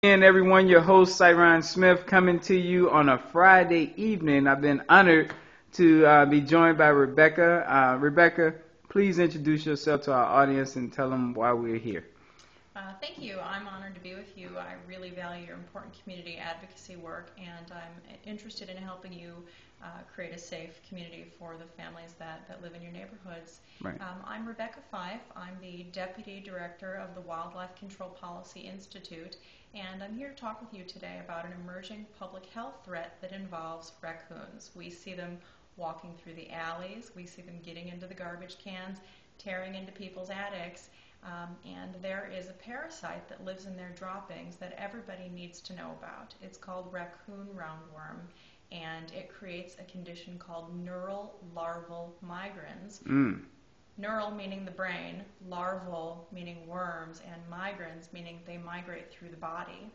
And everyone, your host, Cyron Smith, coming to you on a Friday evening. I've been honored to be joined by Rebecca. Rebecca, please introduce yourself to our audience and tell them why we're here. Thank you. I'm honored to be with you. I really value your important community advocacy work, and I'm interested in helping you create a safe community for the families that live in your neighborhoods. Right. I'm Rebecca Fifye. I'm the Deputy Director of the Wildlife Control Policy Institute, and I'm here to talk with you today about an emerging public health threat that involves raccoons. We see them walking through the alleys. We see them getting into the garbage cans, tearing into people's attics. And there is a parasite that lives in their droppings that everybody needs to know about. It's called raccoon roundworm, and it creates a condition called neural larval migrans. Neural meaning the brain, larval meaning worms, and migrans meaning they migrate through the body.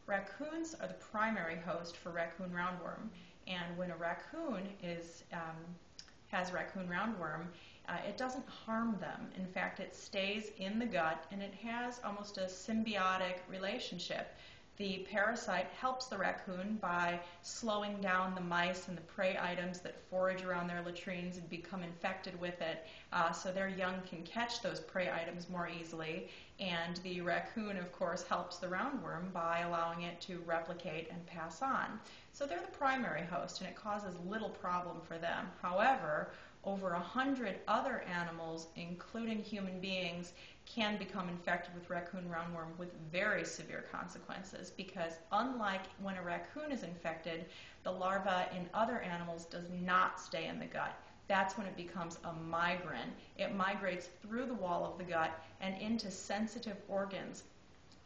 Raccoons are the primary host for raccoon roundworm, and when a raccoon has raccoon roundworm, it doesn't harm them. In fact, it stays in the gut, and it has almost a symbiotic relationship. The parasite helps the raccoon by slowing down the mice and the prey items that forage around their latrines and become infected with it, so their young can catch those prey items more easily. And the raccoon, of course, helps the roundworm by allowing it to replicate and pass on. So they're the primary host, and it causes little problem for them. However, over 100 other animals, including human beings, can become infected with raccoon roundworm with very severe consequences, because unlike when a raccoon is infected, the larva in other animals does not stay in the gut. That's when it becomes a migrant. It migrates through the wall of the gut and into sensitive organs,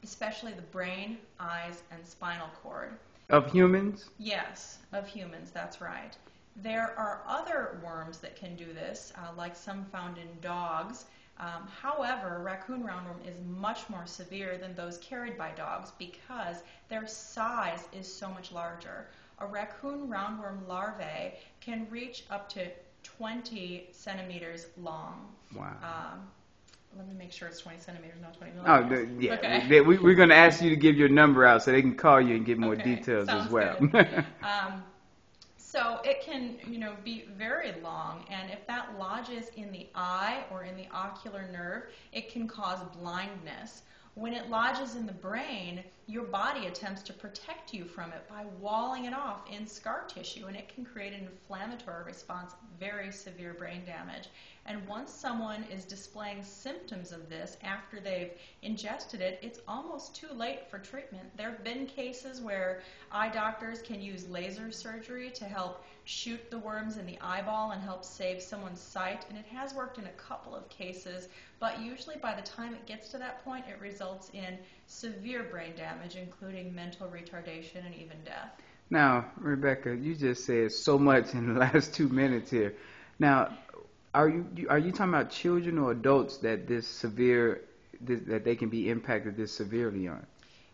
especially the brain, eyes, and spinal cord. Of humans? Yes, of humans, that's right. There are other worms that can do this, like some found in dogs. However, raccoon roundworm is much more severe than those carried by dogs because their size is so much larger. A raccoon roundworm larvae can reach up to 20 centimeters long. Wow. Let me make sure it's 20 centimeters, not 20 Oh, millimeters. yeah. Okay. We're going to ask you to give your number out so they can call you and get more Okay, details as sounds well. good. So it can, be very long, and if that lodges in the eye or in the ocular nerve, it can cause blindness. When it lodges in the brain, your body attempts to protect you from it by walling it off in scar tissue, and it can create an inflammatory response, very severe brain damage. And once someone is displaying symptoms of this after they've ingested it, it's almost too late for treatment. There have been cases where eye doctors can use laser surgery to help shoot the worms in the eyeball and help save someone's sight, and it has worked in a couple of cases, but usually by the time it gets to that point, it results in severe brain damage, including mental retardation and even death. Now, Rebecca, you just said so much in the last 2 minutes here. Now, are you talking about children or adults that that they can be impacted this severely on?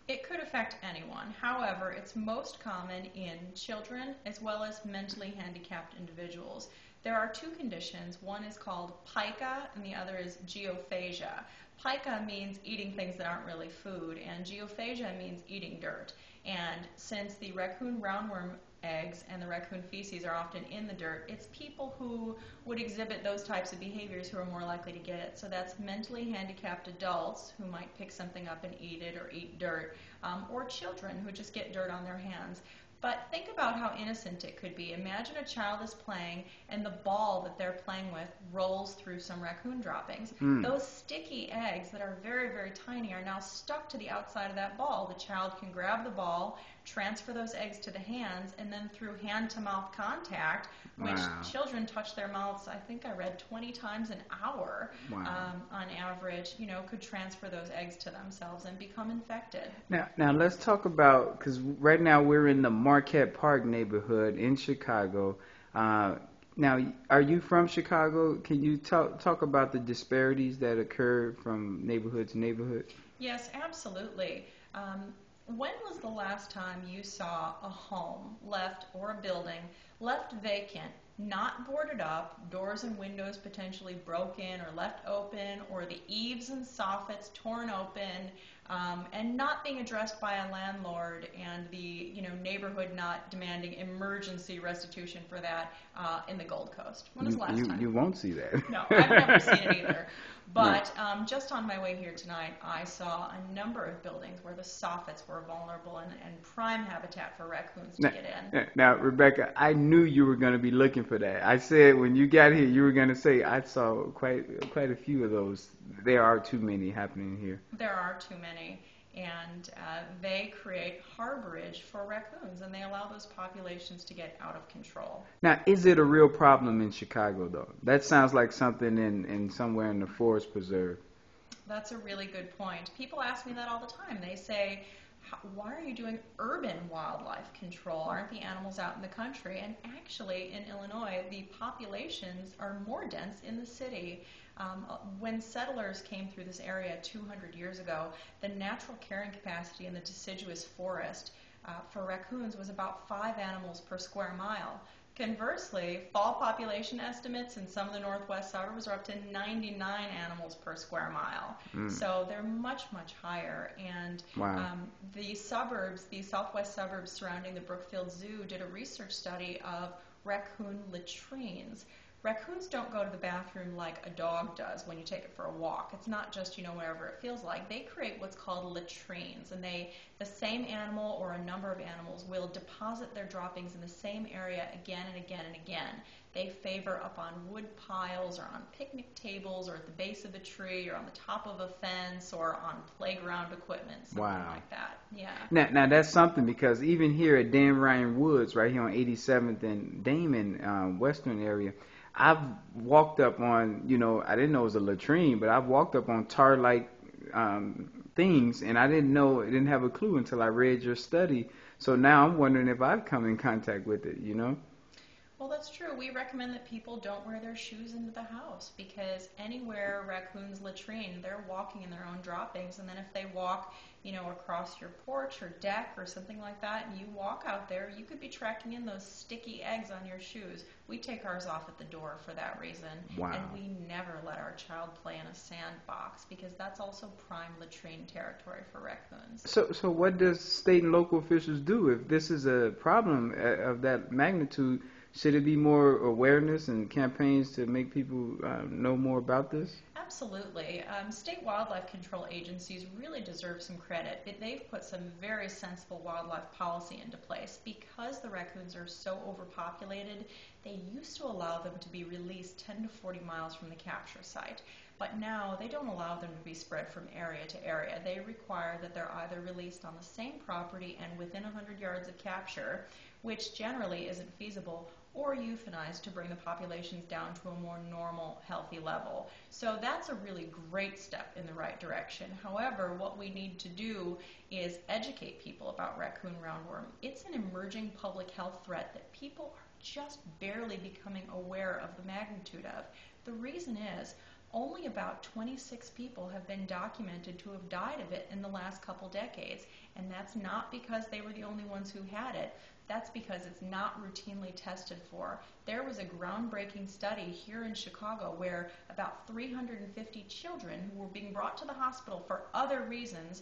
It could affect anyone. However, it's most common in children as well as mentally handicapped individuals. There are two conditions. One is called pica and the other is geophagia. Pica means eating things that aren't really food, and geophagia means eating dirt. And since the raccoon roundworm eggs and the raccoon feces are often in the dirt, it's people who would exhibit those types of behaviors who are more likely to get it. So that's mentally handicapped adults who might pick something up and eat it or eat dirt, or children who just get dirt on their hands. But think about how innocent it could be. Imagine a child is playing and the ball that they're playing with rolls through some raccoon droppings. Those sticky eggs that are very, very tiny are now stuck to the outside of that ball. The child can grab the ball, transfer those eggs to the hands, and then through hand-to-mouth contact, which children touch their mouths, I think I read 20 times an hour on average, could transfer those eggs to themselves and become infected. Now let's talk about, because right now we're in the Marquette Park neighborhood in Chicago. Now, are you from Chicago? Can you talk about the disparities that occur from neighborhood to neighborhood? Yes, absolutely. When was the last time you saw a home left or a building left vacant, not boarded up, doors and windows potentially broken or left open, or the eaves and soffits torn open, and not being addressed by a landlord, and the neighborhood not demanding emergency restitution for that in the Gold Coast. When was the last time? You won't see that. No, I've never seen it either. But just on my way here tonight, I saw a number of buildings where the soffits were vulnerable and prime habitat for raccoons to get in. Now, Rebecca, I knew you were going to be looking for that. I said when you got here, you were going to say, I saw quite a few of those. There are too many happening here. There are too many. And they create harborage for raccoons, and they allow those populations to get out of control. Now, is it a real problem in Chicago, though? That sounds like something in somewhere in the forest preserve. That's a really good point. People ask me that all the time. They say, why are you doing urban wildlife control? Aren't the animals out in the country? And actually, in Illinois, the populations are more dense in the city. When settlers came through this area 200 years ago, the natural carrying capacity in the deciduous forest for raccoons was about 5 animals per square mile. Conversely, fall population estimates in some of the northwest suburbs are up to 99 animals per square mile. So they're much, much higher. And the southwest suburbs surrounding the Brookfield Zoo did a research study of raccoon latrines. Raccoons don't go to the bathroom like a dog does when you take it for a walk. It's not just, wherever it feels like. They create what's called latrines, and the same animal or a number of animals will deposit their droppings in the same area again and again and again. They favor up on wood piles or on picnic tables or at the base of a tree or on the top of a fence or on playground equipment, something like that. Yeah. Now that's something, because even here at Dan Ryan Woods, right here on 87th and Damon, Western area, I've walked up on, I didn't know it was a latrine, but I've walked up on tar-like things, and I didn't have a clue until I read your study. So now I'm wondering if I've come in contact with it, Well, that's true. We recommend that people don't wear their shoes into the house, because anywhere raccoons latrine, they're walking in their own droppings, and then if they walk, across your porch or deck or something like that, and you walk out there, you could be tracking in those sticky eggs on your shoes. We take ours off at the door for that reason. Wow. And we never let our child play in a sandbox, because that's also prime latrine territory for raccoons. So what does state and local officials do if this is a problem of that magnitude? Should it be more awareness and campaigns to make people know more about this? Absolutely. State wildlife control agencies really deserve some credit. They've put some very sensible wildlife policy into place. Because the raccoons are so overpopulated, they used to allow them to be released 10 to 40 miles from the capture site. But now they don't allow them to be spread from area to area. They require that they're either released on the same property and within 100 yards of capture, which generally isn't feasible, or euthanized to bring the populations down to a more normal, healthy level. So that's a really great step in the right direction. However, what we need to do is educate people about raccoon roundworm. It's an emerging public health threat that people are just barely becoming aware of the magnitude of. The reason is, only about 26 people have been documented to have died of it in the last couple decades, and that's not because they were the only ones who had it. That's because it's not routinely tested for. There was a groundbreaking study here in Chicago where about 350 children who were being brought to the hospital for other reasons,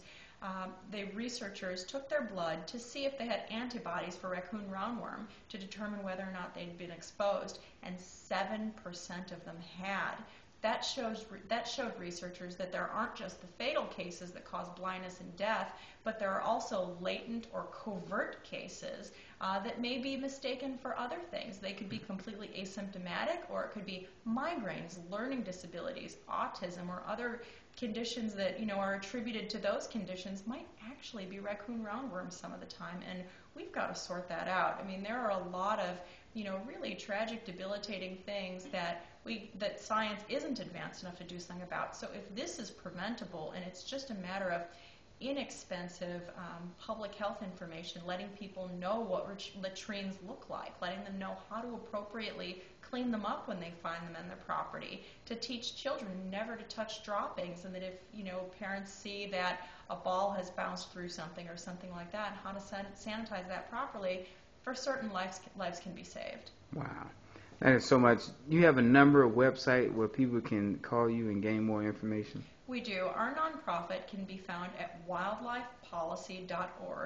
the researchers took their blood to see if they had antibodies for raccoon roundworm to determine whether or not they'd been exposed, and 7% of them had. That showed researchers that there aren't just the fatal cases that cause blindness and death, but there are also latent or covert cases that may be mistaken for other things. They could be completely asymptomatic, or it could be migraines, learning disabilities, autism, or other conditions that are attributed to those conditions might actually be raccoon roundworm some of the time, and we've got to sort that out. I mean, there are a lot of really tragic, debilitating things that science isn't advanced enough to do something about. So if this is preventable, and it's just a matter of inexpensive public health information, letting people know what latrines look like, letting them know how to appropriately clean them up when they find them in their property, to teach children never to touch droppings, and that if parents see that a ball has bounced through something or something like that, how to sanitize that properly, for certain lives can be saved. Wow. That is so much. You have a number of websites where people can call you and gain more information? We do. Our nonprofit can be found at wildlifepolicy.org.